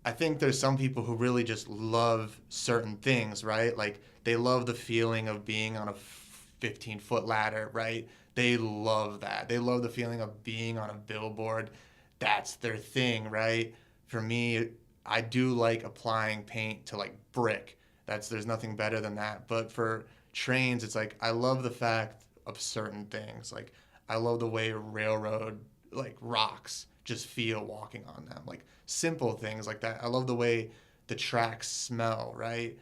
I think there's some people who really just love certain things, right? Like they love the feeling of being on a 15-foot ladder, right? They love that. They love the feeling of being on a billboard. That's their thing, right? For me, I do like applying paint to like brick. There's nothing better than that. But for trains, it's like I love the fact of certain things. Like I love the way railroad like rocks just feel walking on them. Like simple things like that. I love the way the tracks smell, right?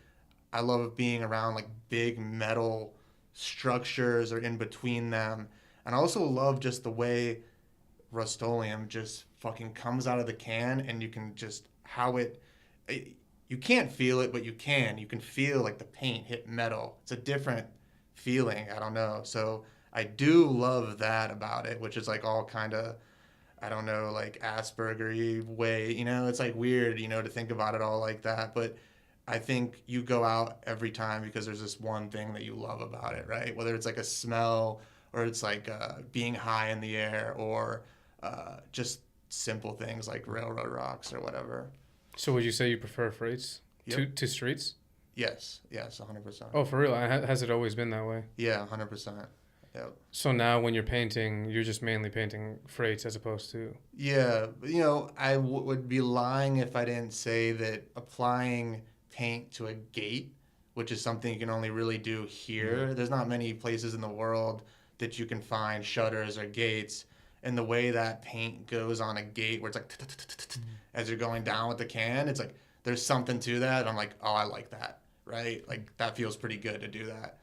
I love being around like big metal structures or in between them. And I also love just the way Rust-Oleum just fucking comes out of the can and you can just it you can't feel it, but you can. You can feel like the paint hit metal. It's a different feeling. I don't know. So I do love that about it, which is like all kind of I don't know, like Asperger way. It's like weird, to think about it all like that. But I think you go out every time because there's this one thing that you love about it, right? Whether it's like a smell or it's like being high in the air or just simple things like railroad rocks or whatever. So would you say you prefer freights Yep. to streets? Yes, 100%. Oh, for real? Has it always been that way? Yeah, 100%. Yep. So now when you're painting, you're just mainly painting freights as opposed to... Yeah, I would be lying if I didn't say that applying paint to a gate, which is something you can only really do here. There's not many places in the world that you can find shutters or gates. And the way that paint goes on a gate, where it's like as you're going down with the can, it's like there's something to that. I'm like, oh, I like that, right? Like that feels pretty good to do that.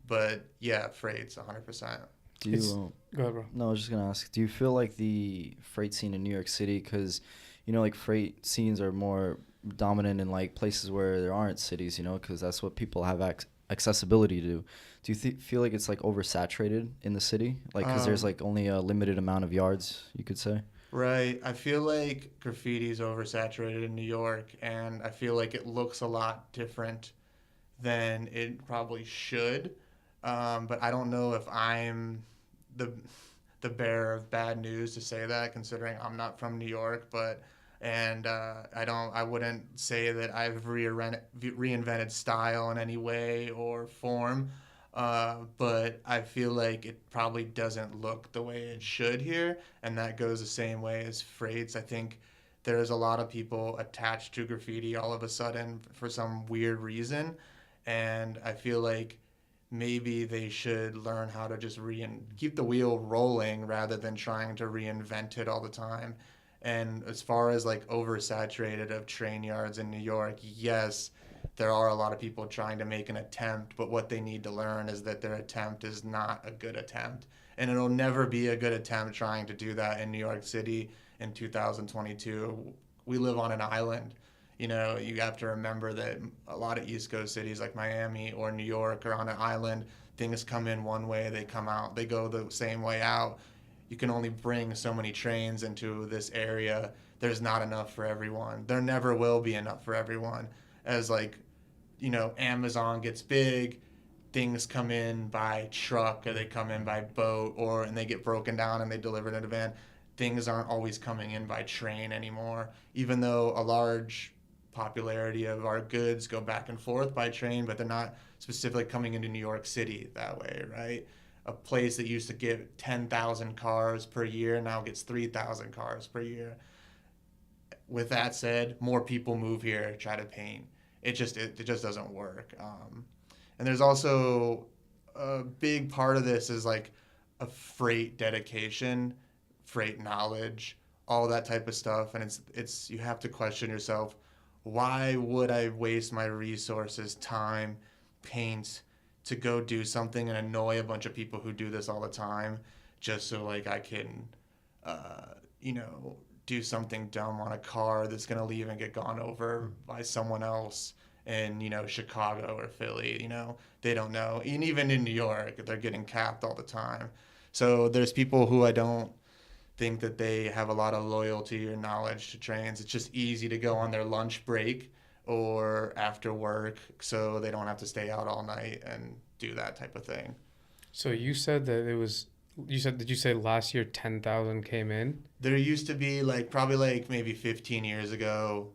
But yeah, freights, 100%. Do you? Go ahead, bro. No, I was just gonna ask. Do you feel like the freight scene in New York City, because, like freight scenes are more dominant in like places where there aren't cities, because that's what people have accessibility to. Do you feel like it's like oversaturated in the city, like because there's like only a limited amount of yards, you could say? Right. I feel like graffiti is oversaturated in New York, and I feel like it looks a lot different than it probably should. But I don't know if I'm the the bearer of bad news to say that, considering I'm not from New York. But I wouldn't say that I've reinvented style in any way or form. But I feel like it probably doesn't look the way it should here, and that goes the same way as freights. I think there's a lot of people attached to graffiti all of a sudden for some weird reason, and I feel like maybe they should learn how to just keep the wheel rolling rather than trying to reinvent it all the time. And as far as like oversaturated of train yards in New York, yes, there are a lot of people trying to make an attempt, but what they need to learn is that their attempt is not a good attempt. And it'll never be a good attempt trying to do that in New York City in 2022. We live on an island. You have to remember that a lot of East Coast cities like Miami or New York are on an island. Things come in one way, they go the same way out. You can only bring so many trains into this area. There's not enough for everyone. There never will be enough for everyone. As like, Amazon gets big, things come in by truck or they come in by boat and they get broken down and they deliver it in a van. Things aren't always coming in by train anymore, even though a large popularity of our goods go back and forth by train, but they're not specifically coming into New York City that way, right? A place that used to get 10,000 cars per year now gets 3,000 cars per year. With that said, more people move here, try to paint. It just doesn't work. And there's also a big part of this is like a freight dedication, freight knowledge, all that type of stuff. And it's you have to question yourself, why would I waste my resources, time, paint to go do something and annoy a bunch of people who do this all the time just so like I can, do something dumb on a car that's going to leave and get gone over by someone else in, Chicago or Philly, they don't know. And even in New York, they're getting capped all the time. So there's people who I don't think that they have a lot of loyalty or knowledge to trains. It's just easy to go on their lunch break or after work so they don't have to stay out all night and do that type of thing. So you said that it was did you say last year 10,000 came in? There used to be like probably like maybe 15 years ago,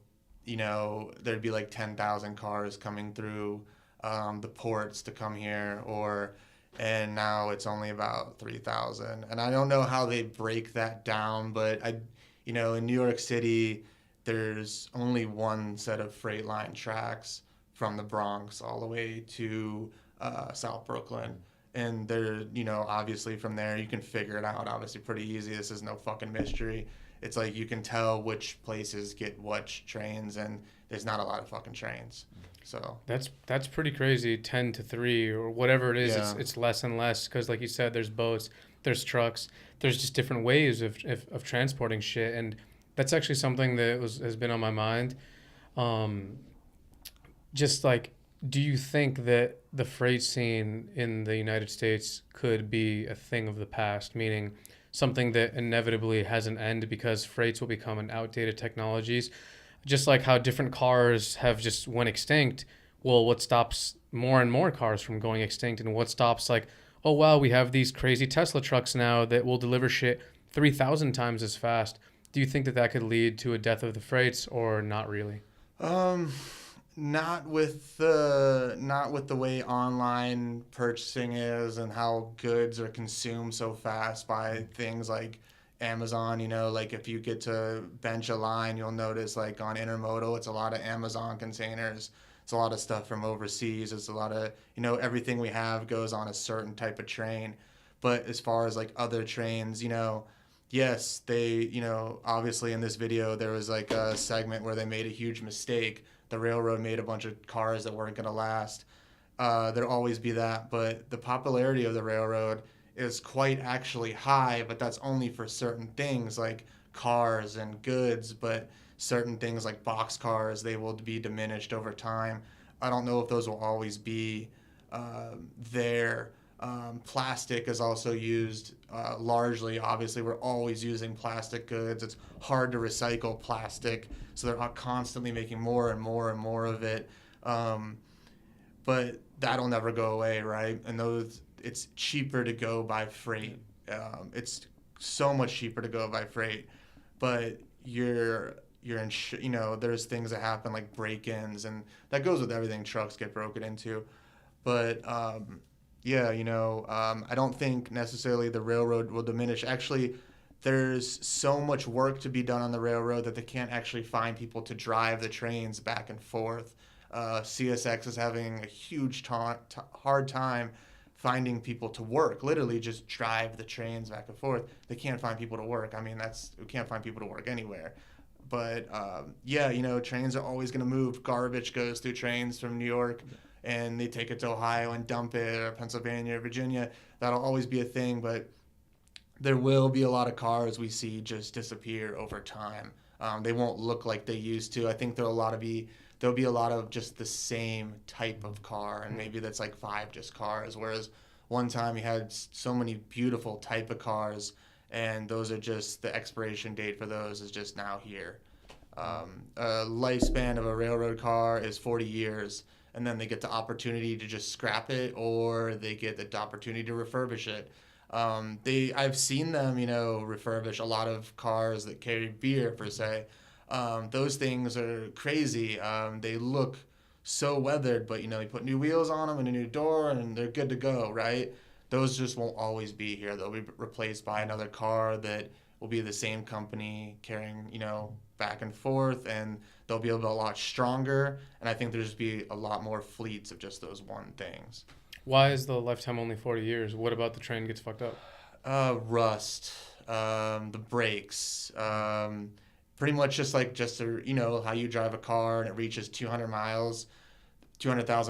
there'd be like 10,000 cars coming through the ports to come here, and now it's only about 3,000. And I don't know how they break that down, but in New York City, there's only one set of freight line tracks from the Bronx all the way to South Brooklyn. And they're, obviously from there, you can figure it out, obviously, pretty easy. This is no fucking mystery. It's like you can tell which places get which trains, and there's not a lot of fucking trains. So That's pretty crazy. 10 to 3 or whatever it is. Yeah. It's less and less because, like you said, there's boats, there's trucks, there's just different ways of transporting shit, and that's actually something that has been on my mind. Just like, do you think that the freight scene in the United States could be a thing of the past, meaning something that inevitably has an end because freights will become an outdated technologies, just like how different cars have just went extinct? Well, what stops more and more cars from going extinct, and what stops like, oh wow, we have these crazy Tesla trucks now that will deliver shit 3,000 times as fast? Do you think that could lead to a death of the freights, or not really? Not with the way online purchasing is and how goods are consumed so fast by things like Amazon. Like if you get to bench a line, you'll notice like on intermodal, it's a lot of Amazon containers. It's a lot of stuff from overseas. It's a lot of, everything we have goes on a certain type of train. But as far as like other trains, yes, they, obviously in this video, there was like a segment where they made a huge mistake. The railroad made a bunch of cars that weren't going to last. There'll always be that. But the popularity of the railroad is quite actually high, but that's only for certain things like cars and goods. But certain things like boxcars, they will be diminished over time. I don't know if those will always be there. Plastic is also used largely. Obviously, we're always using plastic goods. It's hard to recycle plastic, so they're constantly making more and more and more of it. But that'll never go away, right? And it's cheaper to go by freight. It's so much cheaper to go by freight, but you're in, there's things that happen like break-ins, and that goes with everything. Trucks get broken into, but yeah, I don't think necessarily the railroad will diminish. Actually, there's so much work to be done on the railroad that they can't actually find people to drive the trains back and forth. CSX is having a huge hard time finding people to work. Literally, just drive the trains back and forth. They can't find people to work. I mean, we can't find people to work anywhere. But yeah, trains are always going to move. Garbage goes through trains from New York, and they take it to Ohio and dump it, or Pennsylvania or Virginia. That'll always be a thing, but there will be a lot of cars we see just disappear over time. They won't look like they used to. I think there'll be a lot of just the same type of car, and maybe that's like 5 just cars, whereas one time you had so many beautiful type of cars, and those are just, the expiration date for those is just now here. A lifespan of a railroad car is 40 years, and then they get the opportunity to just scrap it, or they get the opportunity to refurbish it. I've seen them, refurbish a lot of cars that carry beer, per se. Those things are crazy. They look so weathered, but, they put new wheels on them and a new door, and they're good to go, right? Those just won't always be here. They'll be replaced by another car that will be the same company carrying, back and forth, and they'll be a lot stronger, and I think there'll just be a lot more fleets of just those one things. Why is the lifetime only 40 years? What about the train gets fucked up? Rust, the brakes, pretty much just how you drive a car and it reaches 200,000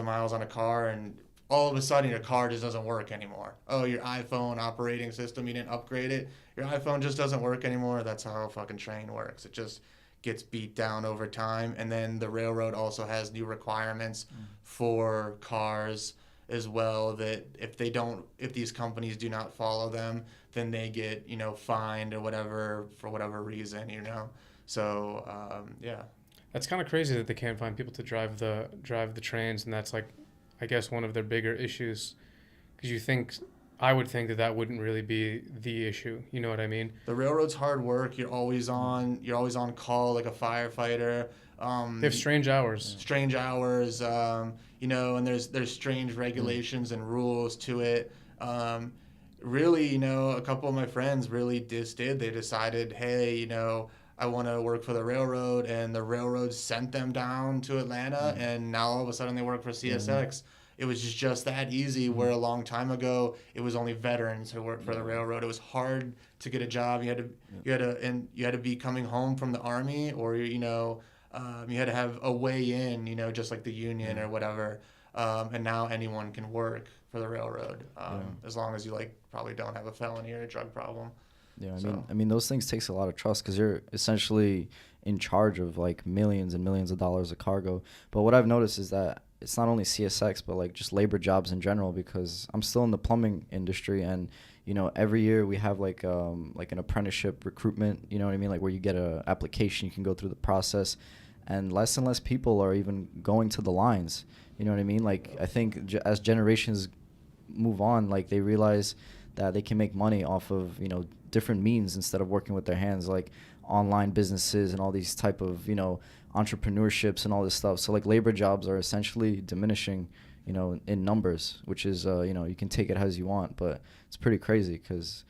miles on a car, and all of a sudden your car just doesn't work anymore. Oh, your iPhone operating system, you didn't upgrade it. Your iPhone just doesn't work anymore. That's how a fucking train works. It just gets beat down over time. And then the railroad also has new requirements for cars as well, that if these companies do not follow them, then they get, fined or whatever, for whatever reason, So, yeah. That's kind of crazy that they can't find people to drive the trains, and that's like, I guess, one of their bigger issues, because you think I would think that that wouldn't really be the issue. You know what I mean? The railroad's hard work. You're always on. You're always on call like a firefighter. They have strange hours. Strange hours. And there's strange regulations and rules to it. Really, a couple of my friends really did. They decided, hey, I want to work for the railroad, and the railroad sent them down to Atlanta, and now all of a sudden they work for CSX. It was just that easy, where a long time ago it was only veterans who worked for the railroad. It was hard to get a job. You had to be coming home from the army, or you had to have a way in, just like the union or whatever. And now anyone can work for the railroad, as long as you probably don't have a felony or a drug problem. Yeah, I mean, those things takes a lot of trust, because you're essentially in charge of millions and millions of dollars of cargo. But what I've noticed is that it's not only CSX, but just labor jobs in general, because I'm still in the plumbing industry, and every year we have an apprenticeship recruitment, you know what I mean, where you get a application, you can go through the process, and less people are even going to the lines, you know what I mean. I think as generations move on, they realize that they can make money off of different means instead of working with their hands, like online businesses and all these type of entrepreneurships and all this stuff. So labor jobs are essentially diminishing in numbers, which is you can take it as you want, but it's pretty crazy, because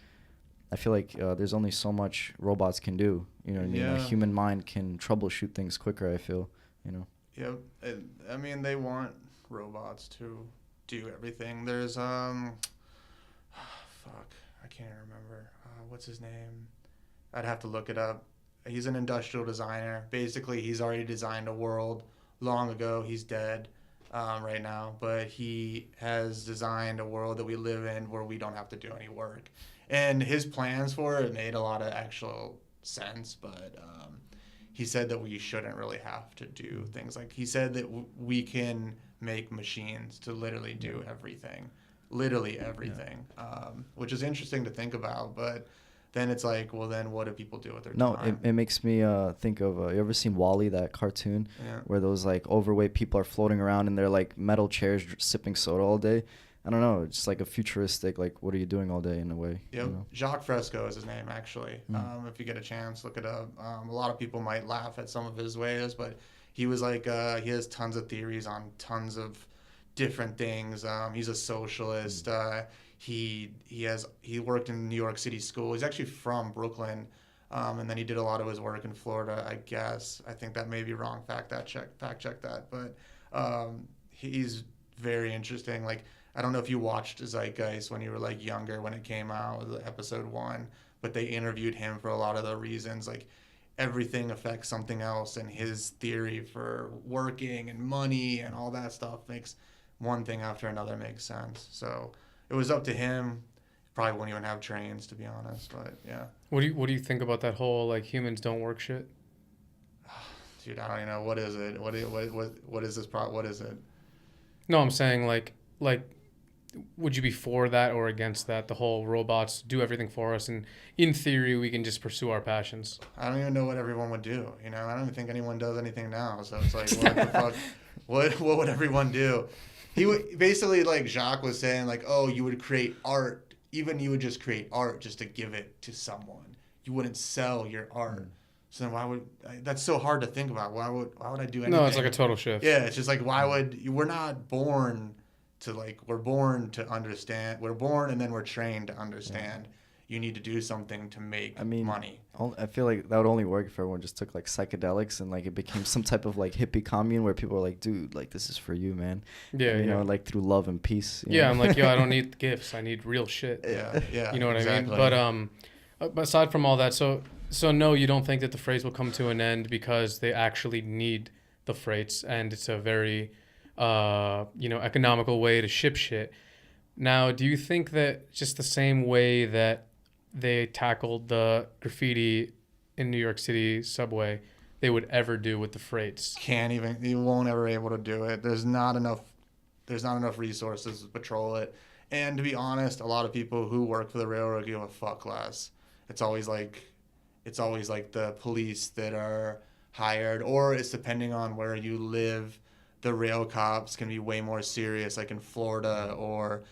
I feel there's only so much robots can do, you know what I mean. A human mind can troubleshoot things quicker, I feel. Yep. I mean, they want robots to do everything. There's I can't remember what's his name. I'd have to look it up. He's an industrial designer. Basically, he's already designed a world long ago. He's dead right now, but he has designed a world that we live in where we don't have to do any work. And his plans for it made a lot of actual sense, but he said that we shouldn't really have to do things. He said that we can make machines to literally do everything. Literally everything, which is interesting to think about, but then it's well, then what do people do with their time? It makes me think of, you ever seen WallE, that cartoon, where those overweight people are floating around in their metal chairs sipping soda all day? I don't know, it's a futuristic, what are you doing all day in a way? Yep. Jacques Fresco is his name, actually. If you get a chance, look it up. A lot of people might laugh at some of his ways, but he was he has tons of theories on tons of different things. He's a socialist. He worked in New York City school. He's actually from Brooklyn, and then he did a lot of his work in Florida, I guess. I think that may be wrong. Fact check that. But he's very interesting. I don't know if you watched Zeitgeist when you were younger, when it came out, episode 1, but they interviewed him for a lot of the reasons. Everything affects something else, and his theory for working and money and all that stuff makes one thing after another makes sense. So it was up to him. Probably wouldn't even have trains, to be honest, but yeah. What do you think about that whole humans don't work shit? Dude, I don't even know. What is it? What is this what is it? No, I'm saying would you be for that or against that? The whole robots do everything for us, and in theory we can just pursue our passions. I don't even know what everyone would do. I don't even think anyone does anything now. So it's what the fuck? What would everyone do? He would basically, Jacques was saying, oh, you would create art. Even you would just create art just to give it to someone. You wouldn't sell your art. So then why would that's so hard to think about? Why would I do anything? No, it's a total shift. Yeah, it's just why would we're not born to we're born to understand. We're born and then we're trained to understand. Yeah. You need to do something to make money. I feel that would only work if everyone just took psychedelics and it became some type of hippie commune where people are dude, this is for you, man. Yeah, and, you know, through love and peace. Yeah, know? I'm yo, I don't need gifts. I need real shit. Yeah. You know what exactly. I mean? But aside from all that, so no, you don't think that the freights will come to an end because they actually need the freights, and it's a very, economical way to ship shit. Now, do you think that just the same way that they tackled the graffiti in New York City subway, they would ever do with the freights? You won't ever be able to do it. There's not enough resources to patrol it. And to be honest, a lot of people who work for the railroad give a fuck less. It's always the police that are hired, or it's depending on where you live. the rail cops can be way more serious, like in Florida or,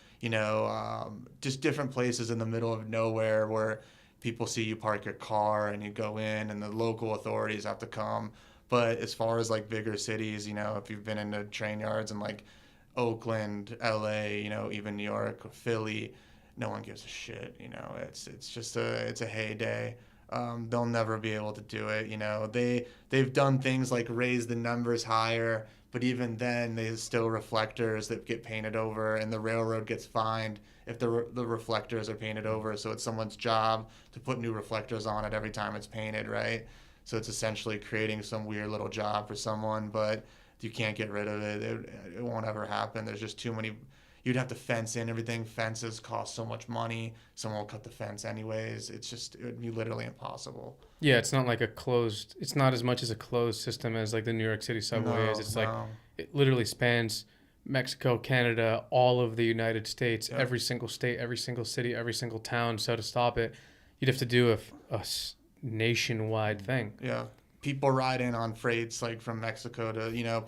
just different places in the middle of nowhere where people see you park your car and you go in and the local authorities have to come. But as far as like bigger cities, if you've been into train yards in like Oakland, LA, even New York or Philly, no one gives a shit. It's just it's a heyday. They'll never be able to do it. They've done things like raise the numbers higher, but even then, there's still reflectors that get painted over, and the railroad gets fined if the reflectors are painted over. So it's someone's job to put new reflectors on it every time it's painted, right? So it's essentially creating some weird little job for someone, but you can't get rid of it. It won't ever happen. There's just too many. You'd have to fence in everything. Fences cost so much money. Someone will cut the fence anyways. It would be literally impossible. Yeah, it's not like it's not as much as a closed system as like the New York City subways. It's like it literally spans Mexico, Canada, all of the United States, Yep. every single state, every single city, every single town. So to stop it, you'd have to do a nationwide thing. Yeah. People ride in on freights like from Mexico to,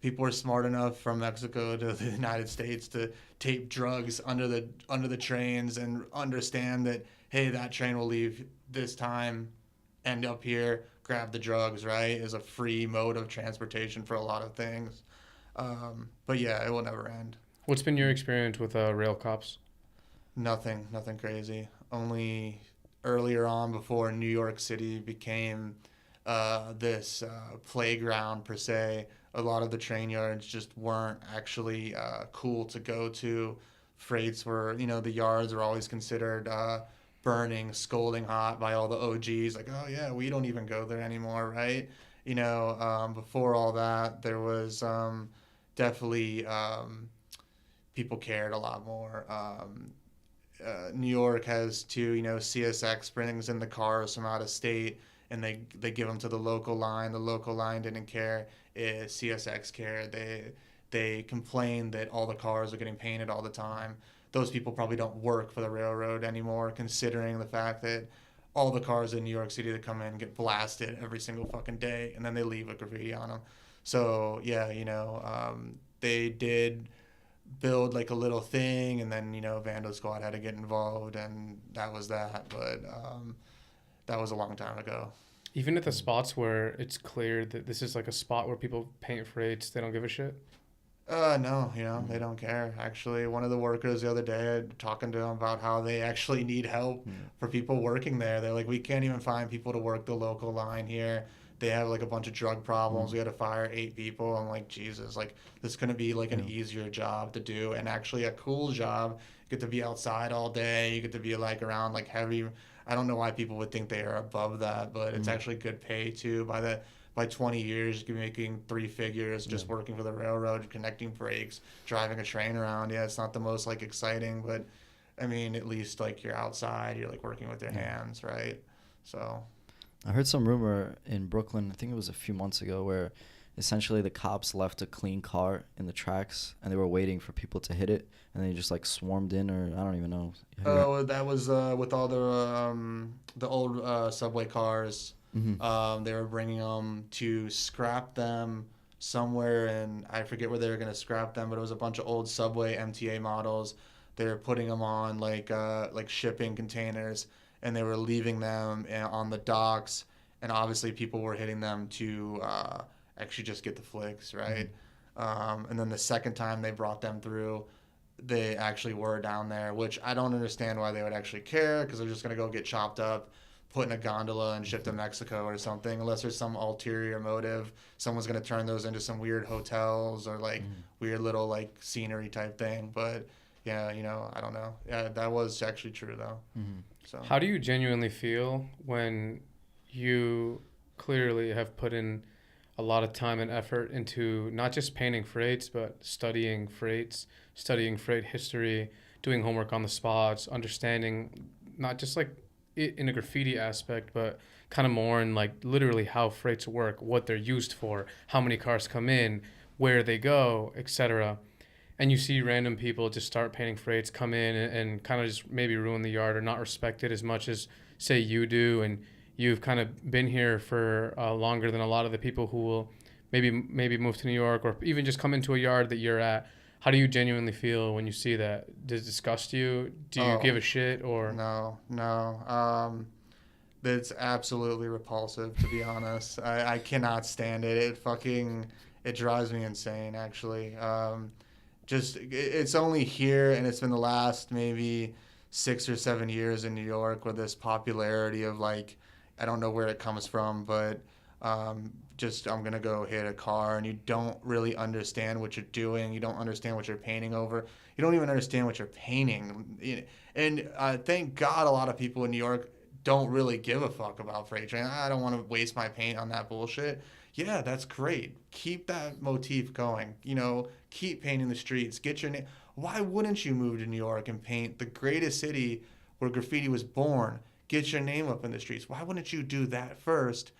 people are smart enough from Mexico to the United States to tape drugs under the trains and understand that, hey, that train will leave this time, end up here, grab the drugs, right? Is a free mode of transportation for a lot of things. But yeah, it will never end. What's been your experience with rail cops? Nothing crazy. Only earlier on, before New York City became this playground per se, a lot of the train yards just weren't actually cool to go to. Freights were, the yards were always considered burning, scolding hot by all the OGs. Like, oh yeah, we don't even go there anymore, right? Before all that, there was definitely people cared a lot more. New York has two, CSX brings in the cars from out of state and they give them to the local line. The local line didn't care. CSX cared. They complained that all the cars are getting painted all the time. Those people probably don't work for the railroad anymore, considering the fact that all the cars in New York City that come in get blasted every single fucking day, and then they leave with graffiti on them. So yeah, they did build like a little thing, and then Vandal Squad had to get involved, and that was that. But that was a long time ago. Even at the spots where it's clear that this is like a spot where people paint freights, they don't give a shit? No, they don't care. Actually, one of the workers the other day, talking to them about how they actually need help for people working there. They're like, we can't even find people to work the local line here. They have like a bunch of drug problems. We had to fire 8 people. I'm like, Jesus, like this is going to be like an easier job to do and actually a cool job. You get to be outside all day. You get to be like around like heavy. I don't know why people would think they are above that, but it's actually good pay too. By 20 years, you could be making 3 figures just working for the railroad, connecting brakes, driving a train around. Yeah, it's not the most like exciting, but I mean, at least like you're outside, you're like working with your hands, right? So I heard some rumor in Brooklyn, I think it was a few months ago, where essentially the cops left a clean car in the tracks and they were waiting for people to hit it, and they just like swarmed in, or I don't even know. Oh, that was with all the old subway cars. They were bringing them to scrap them somewhere, and I forget where they were going to scrap them, but it was a bunch of old subway MTA models. They were putting them on like shipping containers, and they were leaving them on the docks, and obviously people were hitting them to actually just get the flicks, right? And then the second time they brought them through, they actually were down there, which I don't understand why they would actually care, because they're just going to go get chopped up, put in a gondola and shipped to Mexico or something, unless there's some ulterior motive. Someone's going to turn those into some weird hotels or like weird little like scenery type thing. But yeah, I don't know. Yeah, that was actually true though. So how do you genuinely feel when you clearly have put in a lot of time and effort into not just painting freights, but studying freights, studying freight history, doing homework on the spots, understanding not just like it in a graffiti aspect, but kind of more in like literally how freights work, what they're used for, how many cars come in, where they go, etc. And you see random people just start painting freights, come in and kind of just maybe ruin the yard or not respect it as much as say you do, and you've kind of been here for longer than a lot of the people who will maybe move to New York or even just come into a yard that you're at, how do you genuinely feel when you see that? Does it disgust you? Do you Oh, give a shit or? no, no. That's absolutely repulsive, to be honest. I cannot stand it. It drives me insane, actually. It's only here, and it's been the last maybe 6 or 7 years in New York where this popularity of like, I don't know where it comes from, but just I'm gonna go hit a car, and you don't really understand what you're doing. You don't understand what you're painting over. You don't even understand what you're painting. And thank God a lot of people in New York don't really give a fuck about freight train. I don't want to waste my paint on that bullshit. Yeah, that's great. Keep that motif going. Keep painting the streets. Get your name. Why wouldn't you move to New York and paint the greatest city where graffiti was born? Get your name up in the streets. Why wouldn't you do that first?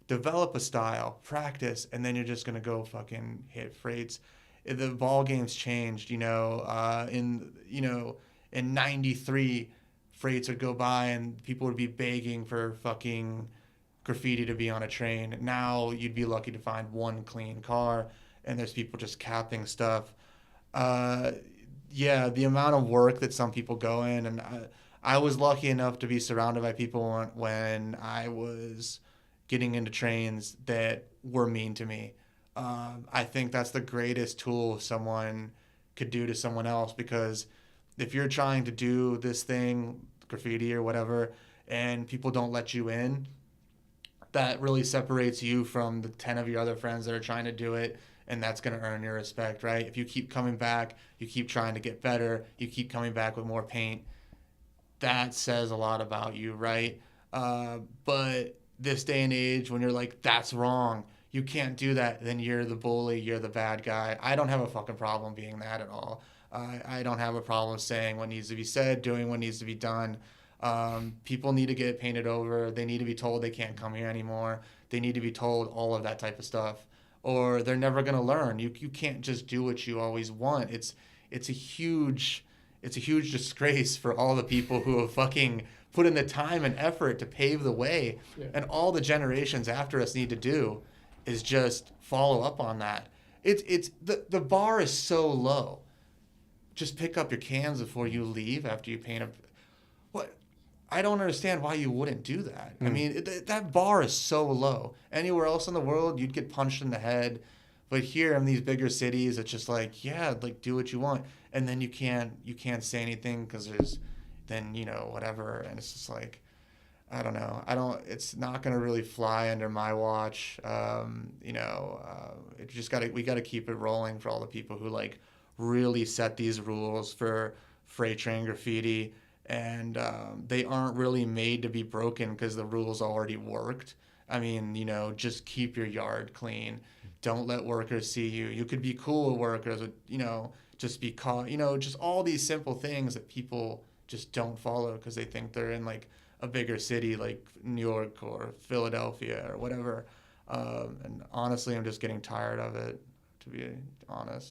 Develop a style, practice, and then you're just gonna go fucking hit freights. The ball game's changed. In '93, freights would go by and people would be begging for fucking graffiti to be on a train. Now you'd be lucky to find one clean car, and there's people just capping stuff. Uh, yeah, the amount of work that some people go in, and I was lucky enough to be surrounded by people when I was getting into trains that were mean to me. I think that's the greatest tool someone could do to someone else, because if you're trying to do this thing, graffiti or whatever, and people don't let you in, that really separates you from the 10 of your other friends that are trying to do it, and that's going to earn your respect, right? If you keep coming back, you keep trying to get better, you keep coming back with more paint, that says a lot about you, right? But this day and age, when you're like, that's wrong, you can't do that, then you're the bully, you're the bad guy. I don't have a fucking problem being that at all. I don't have a problem saying what needs to be said, doing what needs to be done. People need to get painted over. They need to be told they can't come here anymore. They need to be told all of that type of stuff, or they're never gonna learn. You can't just do what you always want. It's a huge disgrace for all the people who have fucking put in the time and effort to pave the way, Yeah. and all the generations after us need to do is just follow up on that. It's the bar is so low. Just pick up your cans before you leave after you paint a. What? I don't understand why you wouldn't do that. I mean, that bar is so low. Anywhere else in the world, you'd get punched in the head. But here in these bigger cities, it's just like, yeah, like do what you want, and then you can't say anything because there's then whatever, and it's just like, I don't know. It's not gonna really fly under my watch. It just we gotta keep it rolling for all the people who like really set these rules for freight train graffiti, and they aren't really made to be broken because the rules already worked. I mean, just keep your yard clean. Don't let workers see you. You could be cool with workers, just be caught. Just all these simple things that people just don't follow because they think they're in like a bigger city like New York or Philadelphia or whatever. And honestly, I'm just getting tired of it, to be honest.